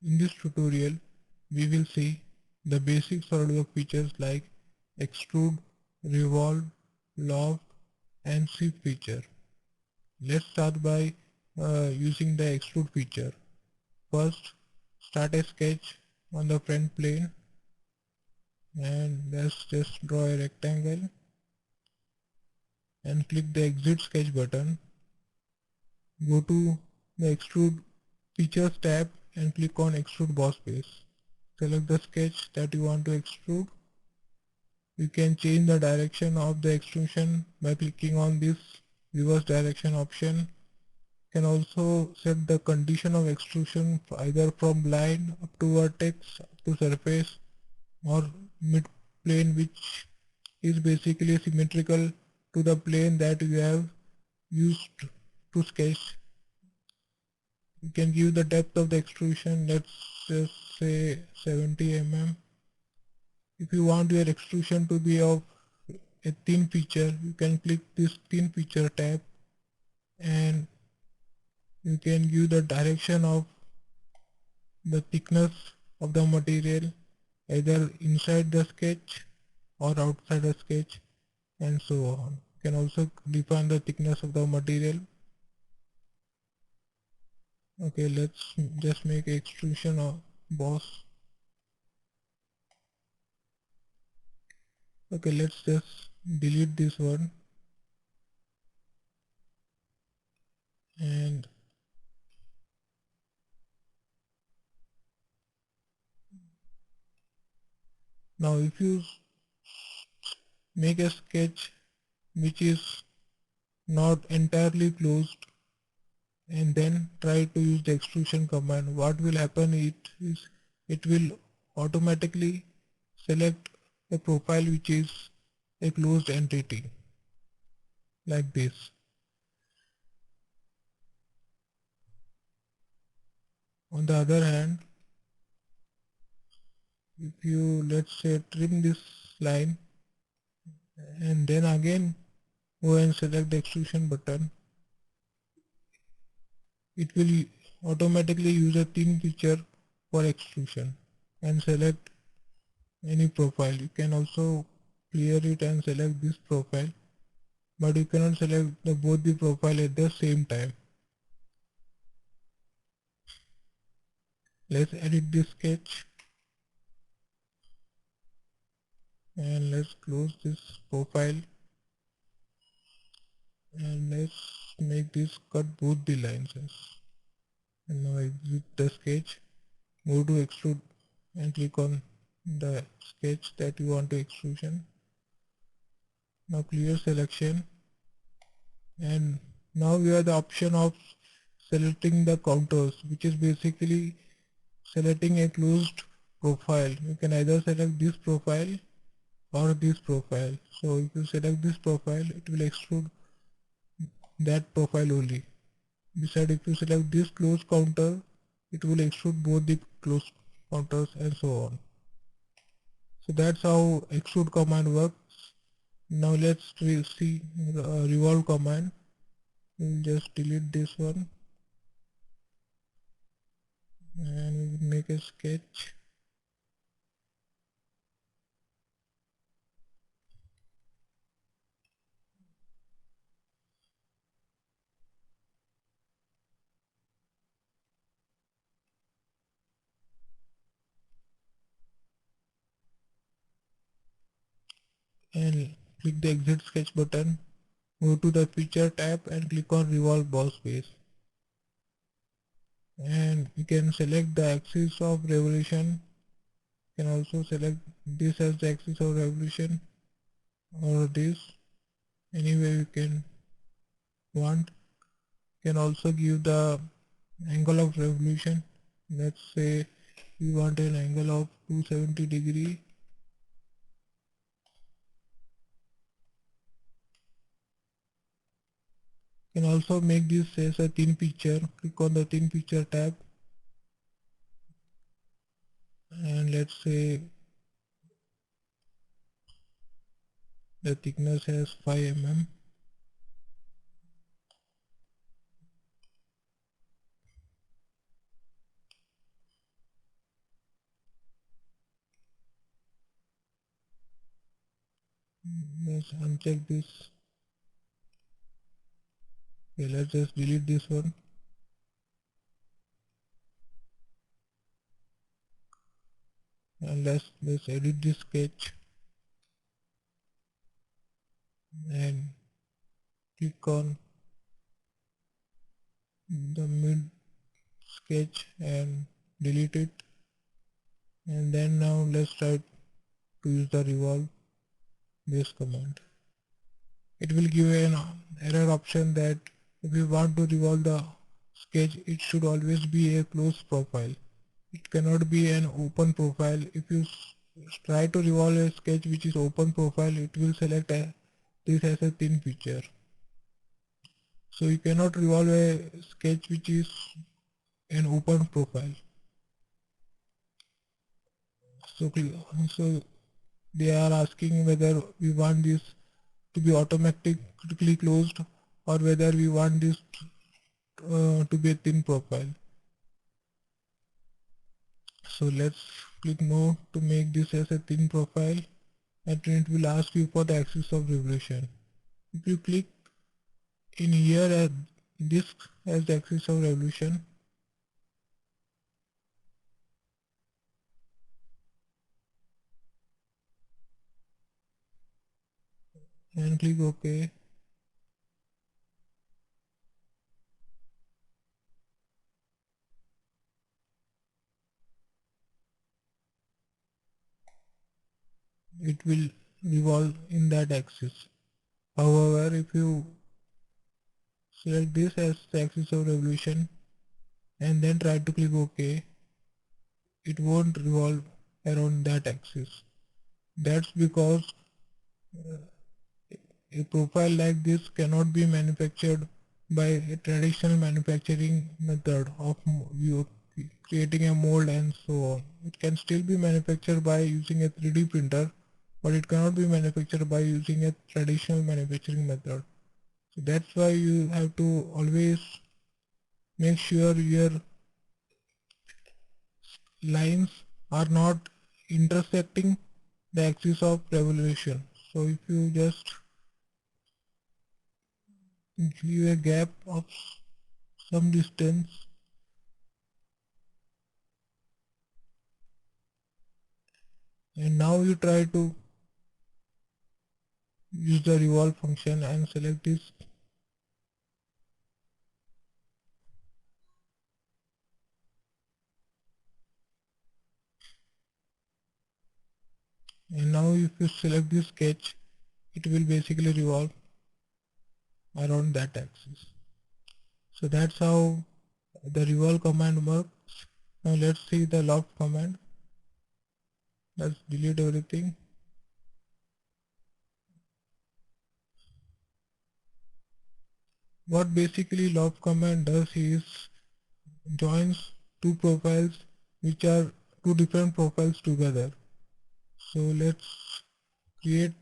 In this tutorial, we will see the basic SolidWorks features like extrude, revolve, loft and seep feature. Let's start by using the extrude feature. First, start a sketch on the front plane and let's just draw a rectangle and click the exit sketch button. Go to the extrude features tab and click on extrude boss face. Select the sketch that you want to extrude. You can change the direction of the extrusion by clicking on this reverse direction option. You can also set the condition of extrusion either from line up to vertex up to surface or mid plane, which is basically symmetrical to the plane that you have used to sketch. You can give the depth of the extrusion, let's just say 70 mm. If you want your extrusion to be of a thin feature, you can click this thin feature tab and you can give the direction of the thickness of the material either inside the sketch or outside the sketch and so on. You can also define the thickness of the material. Okay, let's just make extrusion of boss. Okay, let's just delete this one and now if you make a sketch which is not entirely closed and then try to use the extrusion command, what will happen is it will automatically select a profile which is a closed entity like this. On the other hand, if you let's say trim this line and then again go and select the extrusion button, it will automatically use a thin feature for extrusion and select any profile. You can also clear it and select this profile, but you cannot select both the profile at the same time. Let's edit this sketch and let's close this profile and let's make this cut both the lines. And now exit the sketch, go to extrude and click on the sketch that you want to extrusion. Now clear selection and now we have the option of selecting the counters, which is basically selecting a closed profile. You can either select this profile or this profile. So if you select this profile, it will extrude that profile only. Besides, if you select this close counter, it will extrude both the close counters and so on. So that's how extrude command works. Now let's see revolve command. We'll just delete this one and we'll make a sketch. And click the exit sketch button, go to the feature tab and click on revolve boss face. And you can select the axis of revolution. You can also select this as the axis of revolution or this, anyway you can want. You can also give the angle of revolution. Let's say we want an angle of 270 degree. You can also make this as a thin feature. Click on the thin feature tab and let's say the thickness has 5 mm. Let's uncheck this. Okay, let's just delete this one. And let's edit this sketch and click on the mid sketch and delete it. And then now let's try to use the revolve this command. It will give an error option that if you want to revolve the sketch, it should always be a closed profile. It cannot be an open profile. If you try to revolve a sketch which is open profile, it will select this as a thin feature. So you cannot revolve a sketch which is an open profile. So they are asking whether we want this to be automatically closed or whether we want this to be a thin profile. So let's click no to make this as a thin profile, and it will ask you for the axis of revolution. If you click in here at this as the axis of revolution and click OK, it will revolve in that axis. However, if you select this as the axis of revolution and then try to click OK, it won't revolve around that axis. That's because a profile like this cannot be manufactured by a traditional manufacturing method of you creating a mold and so on. It can still be manufactured by using a 3D printer, but it cannot be manufactured by using a traditional manufacturing method. So that's why you have to always make sure your lines are not intersecting the axis of revolution. So if you just give a gap of some distance and now you try to use the revolve function and select this, and now if you select this sketch, it will basically revolve around that axis. So that's how the revolve command works. Now let's see the loft command. Let's delete everything. What basically loft command does is joins two profiles which are two different profiles together. So let's create,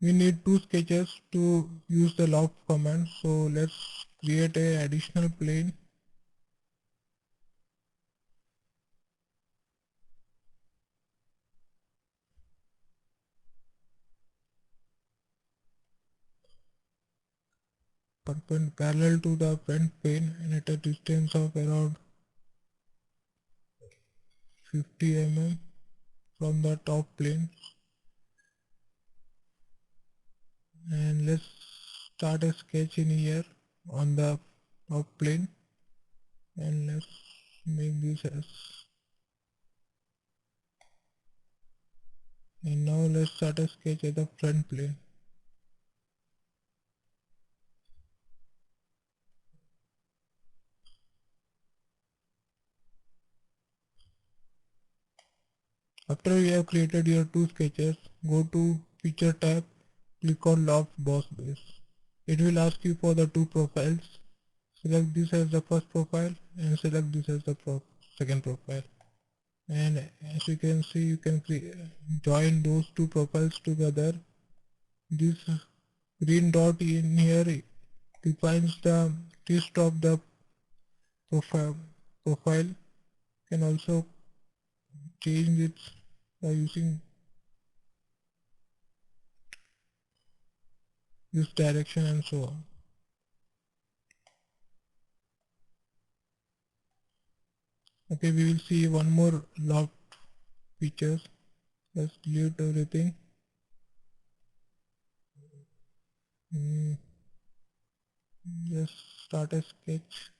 we need two sketches to use the loft command. So let's create a additional plane parallel to the front plane and at a distance of around 50 mm from the top plane. And let's start a sketch in here on the top plane, and let's make this as, and now let's start a sketch at the front plane. After you have created your two sketches, go to Feature tab, click on Loft Boss Base. It will ask you for the two profiles. Select this as the first profile and select this as the second profile. And as you can see, you can join those two profiles together. This green dot in here defines the list of the profile. Can also change it by using use direction and so on. Okay, we will see one more loft features. Let's delete everything. Just start a sketch.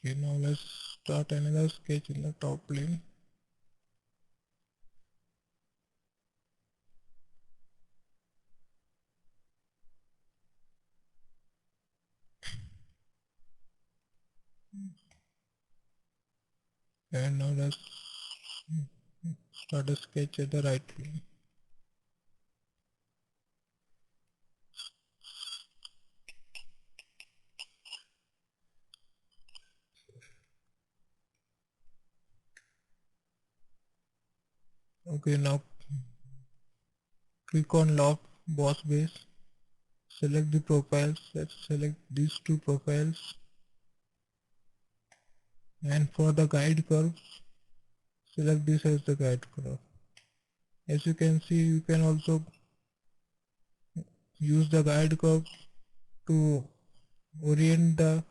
Okay, now let's start another sketch in the top plane. And now let's start a sketch at the right plane. Okay, now click on loft boss base. Select the profiles. Let's select these two profiles. And for the guide curves, select this as the guide curve. As you can see, you can also use the guide curves to orient the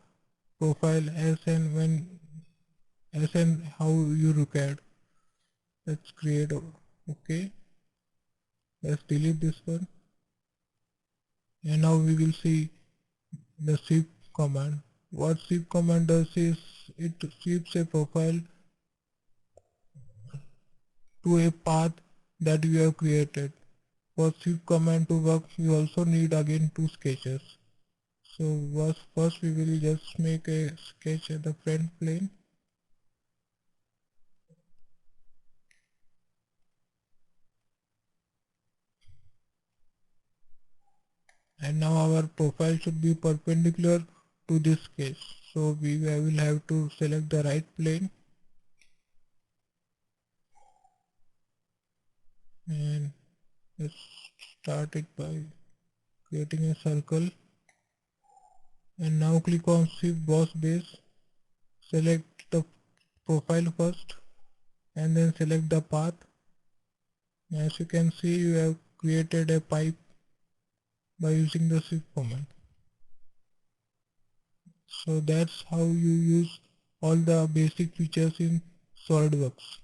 profile as and how you required. Let's create okay. Let's delete this one. And now we will see the seep command. What seep command does is it sweeps a profile to a path that you have created. For sweep command to work, we also need again two sketches. So first we will just make a sketch at the front plane. And now our profile should be perpendicular to this sketch. So I will have to select the right plane and let's start it by creating a circle. And now click on Shift Boss Base. Select the profile first and then select the path. As you can see, you have created a pipe by using the Shift command. So that's how you use all the basic features in SolidWorks.